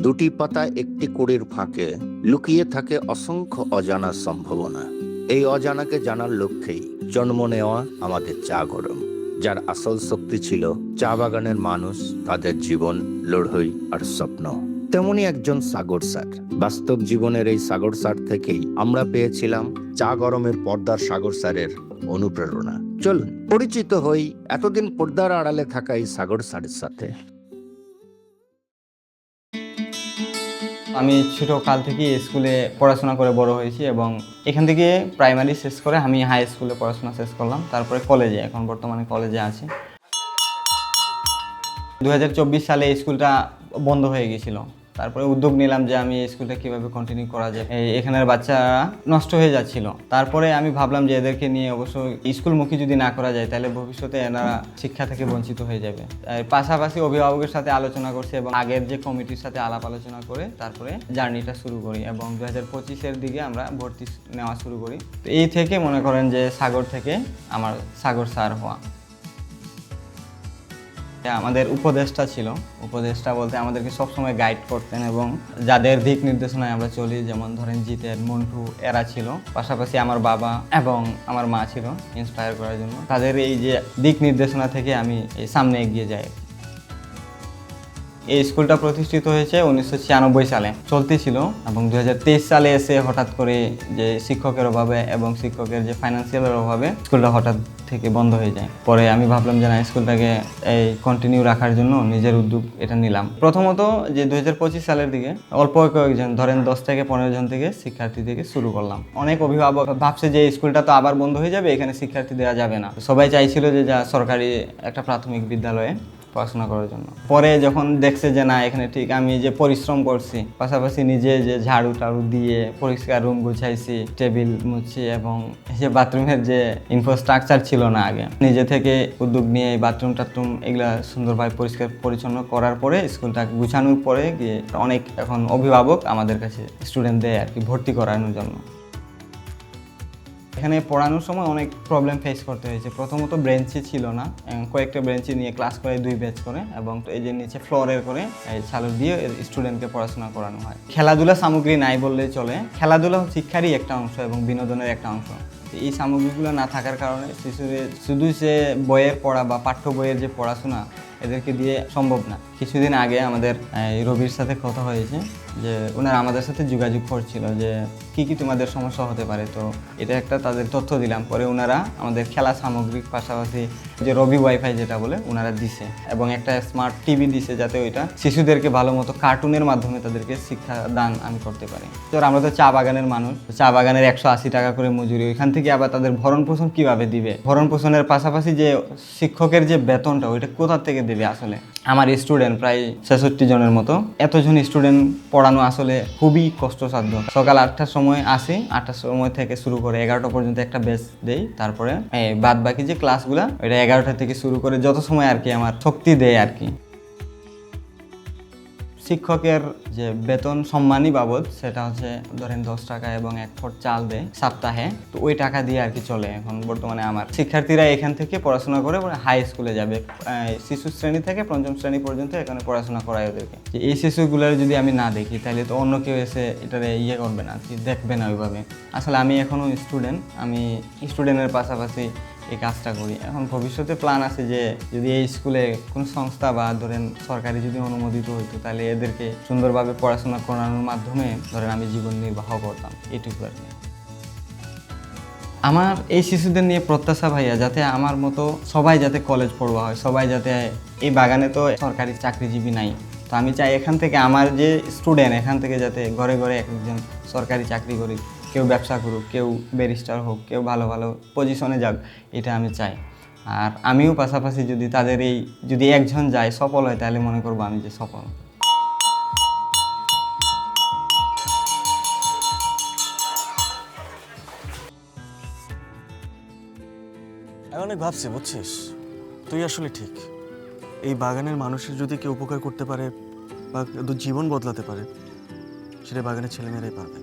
দুটি পাতা একটি কুড়ির ফাঁকে লুকিয়ে থাকে অসংখ্য অজানা সম্ভাবনা। এই অজানাকে জানার লক্ষ্যেই জন্ম নেওয়া আমাদের চা গরম, যার আসল শক্তি ছিল চা বাগানের মানুষ, তাদের জীবন, লড়াই আর স্বপ্ন। তেমনি একজন সাগর স্যার। বাস্তব জীবনের এই সাগর স্যার থেকেই আমরা পেয়েছিলাম চা গরমের পর্দার সাগর স্যারের অনুপ্রেরণা। চলুন পরিচিত হই এতদিন পর্দার আড়ালে থাকা এই সাগর স্যারের সাথে। আমি ছোটকাল থেকে স্কুলে পড়াশোনা করে বড় হয়েছি এবং এখান থেকে প্রাইমারি শেষ করে আমি হাই স্কুলে পড়াশোনা শেষ করলাম, তারপরে কলেজে, এখন বর্তমানে কলেজে আছি। 2024 সালে স্কুলটা বন্ধ হয়ে গেছিল, তারপরে উদ্যোগ নিলাম যে আমি এই স্কুলটা কীভাবে কন্টিনিউ করা যায়। এখানের বাচ্চারা নষ্ট হয়ে যাচ্ছিল, তারপরে আমি ভাবলাম যে এদেরকে নিয়ে অবশ্য স্কুলমুখী যদি না করা যায় তাহলে ভবিষ্যতে এনারা শিক্ষা থেকে বঞ্চিত হয়ে যাবে। পাশাপাশি অভিভাবকের সাথে আলোচনা করছি এবং আগের যে কমিটির সাথে আলাপ আলোচনা করে তারপরে জার্নিটা শুরু করি এবং 2025-এর দিকে আমরা ভর্তি নেওয়া শুরু করি। তো এই থেকে মনে করেন যে সাগর থেকে আমার সাগর স্যার হওয়া। আমাদের উপদেষ্টা ছিল, উপদেষ্টা বলতে আমাদেরকে সবসময় গাইড করতেন এবং যাদের দিক নির্দেশনায় আমরা চলি, যেমন ধরেন জিতেন, মন্টু, এরা ছিল। পাশাপাশি আমার বাবা এবং আমার মা ছিল ইন্সপায়ার করার জন্য। তাদের এই যে দিক নির্দেশনা থেকে আমি এই সামনে এগিয়ে যাই। এই স্কুলটা প্রতিষ্ঠিত হয়েছে 1996 সালে, চলতি ছিল এবং 2023 সালে এসে হঠাৎ করে যে শিক্ষকের অভাবে এবং শিক্ষকের যে ফাইন্যান্সিয়ালের অভাবে স্কুলটা হঠাৎ থেকে বন্ধ হয়ে যায়। পরে আমি ভাবলাম যে না, স্কুলটাকে এই কন্টিনিউ রাখার জন্য নিজের উদ্যোগ এটা নিলাম। প্রথমত যে 2025 সালের দিকে অল্প কয়েকজন, ধরেন 10 থেকে 15 জন থেকে শিক্ষার্থী থেকে শুরু করলাম। অনেক অভিভাবক ভাবছে যে স্কুলটা তো আবার বন্ধ হয়ে যাবে, এখানে শিক্ষার্থী দেওয়া যাবে না। সবাই চাইছিল যে যা সরকারি একটা প্রাথমিক বিদ্যালয়ে পড়াশোনা করার জন্য। পরে যখন দেখছে যে না, এখানে ঠিক আমি যে পরিশ্রম করছি, পাশাপাশি নিজে যে ঝাড়ু টাড়ু দিয়ে পরিষ্কার রুম গুছাইছি, টেবিল মুছছি এবং যে বাথরুমের যে ইনফ্রাস্ট্রাকচার ছিল না আগে, নিজে থেকে উদ্যোগ নিয়ে বাথরুম টাথরুম এগুলা সুন্দরভাবে পরিষ্কার পরিচ্ছন্ন করার পরে স্কুলটা গুছানোর পরে গিয়ে অনেক এখন অভিভাবক আমাদের কাছে স্টুডেন্ট দেয় আর কি ভর্তি করানোর জন্য। এখানে পড়ানোর সময় অনেক প্রবলেম ফেস করতে হয়েছে। প্রথমত বেঞ্চি ছিল না, কয়েকটা বেঞ্চি নিয়ে ক্লাস করে 2 ব্যাচ করে এবং এই যে নিচে ফ্লোরের করে এই চালু দিয়ে স্টুডেন্টকে পড়াশোনা করানো হয়। খেলাধুলা সামগ্রী নাই বললেই চলে। খেলাধুলা শিক্ষারই একটা অংশ এবং বিনোদনের একটা অংশ। এই সামগ্রীগুলো না থাকার কারণে শিশুদের শুধু সে বইয়ের পড়া বা পাঠ্য বইয়ের যে পড়াশোনা এদেরকে দিয়ে সম্ভব না। কিছুদিন আগে আমাদের রবির সাথে কথা হয়েছে যে ওনারা আমাদের সাথে যোগাযোগ করছিল যে কি তোমাদের সমস্যা হতে পারে। তো এটা একটা তাদের তথ্য দিলাম। পরে ওনারা আমাদের খেলা সামগ্রিক পাশাপাশি যে রবি ওয়াইফাই যেটা বলে ওনারা দিছে এবং একটা স্মার্ট টিভি দিছে, যাতে ওইটা শিশুদেরকে ভালো মতো কার্টুনের মাধ্যমে তাদেরকে শিক্ষা দান আমি করতে পারি। তো আমরা তো চা বাগানের মানুষ, চা বাগানের 180 টাকা করে মজুরি, ওইখান থেকে আবার তাদের ভরণ পোষণ কীভাবে দিবে, ভরণ পোষণের পাশাপাশি যে শিক্ষকের যে বেতনটা ওইটা কোথা থেকে দেবে। আসলে আমার স্টুডেন্ট প্রায় 66 জনের মতো, এতজন স্টুডেন্ট পড়ানো আসলে খুবই কষ্টসাধ্য। সকাল 8টার সময় আসি, 8টার সময় থেকে শুরু করে 11টা পর্যন্ত একটা ব্যাচ দেই, তারপরে বাদ বাকি যে ক্লাসগুলো ওইটা 11টা থেকে শুরু করে যত সময় আর কি আমার শক্তি দেয় আর কি। শিক্ষকের যে বেতন সম্মানী বাবদ সেটা হচ্ছে ধরেন 10 টাকা এবং 1 ফট চাল দেয় সপ্তাহে। তো ওই টাকা দিয়ে আর কি চলে এখন বর্তমানে আমার। শিক্ষার্থীরা এখান থেকে পড়াশোনা করে হাই স্কুলে যাবে, শিশু শ্রেণী থেকে 5ম শ্রেণী পর্যন্ত এখানে পড়াশোনা করায় ওদেরকে। এই শিশুগুলোর যদি আমি না দেখি তাহলে তো অন্য কেউ এসে এটারে করবে না, দেখবে না ওইভাবে। আসলে আমি এখনও স্টুডেন্ট, আমি স্টুডেন্টের পাশাপাশি এই কাজটা করি। এখন ভবিষ্যতে প্ল্যান আছে যে যদি এই স্কুলে কোনো সংস্থা বা ধরেন সরকারি যদি অনুমোদিত হইতো তাহলে এদেরকে সুন্দরভাবে পড়াশোনা করানোর মাধ্যমে ধরেন আমি জীবন নির্বাহ করতাম, এটুকু আর কি। আমার এই শিশুদের নিয়ে প্রত্যাশা ভাইয়া, যাতে আমার মতো সবাই যাতে কলেজ পড়ুয়া হয়, সবাই যাতে, এই বাগানে তো সরকারি চাকরিজীবী নাই, তো আমি চাই এখান থেকে আমার যে স্টুডেন্ট এখান থেকে যাতে ঘরে ঘরে একজন সরকারি চাকরি করি, কেউ ব্যবসা করুক, কেউ ব্যারিস্টার হোক, কেউ ভালো ভালো পজিশনে যাক, এটা আমি চাই। আর আমিও পাশাপাশি যদি তাদের এই যদি একজন যায় সফল হয় তাহলে মনে করবো আমি যে সফল। আমি অনেক ভাবছি, বুঝছিস, তুই আসলে ঠিক। এই বাগানের মানুষের যদি কেউ উপকার করতে পারে বা জীবন বদলাতে পারে, সেটা বাগানের ছেলেমেয়েরাই পারবে।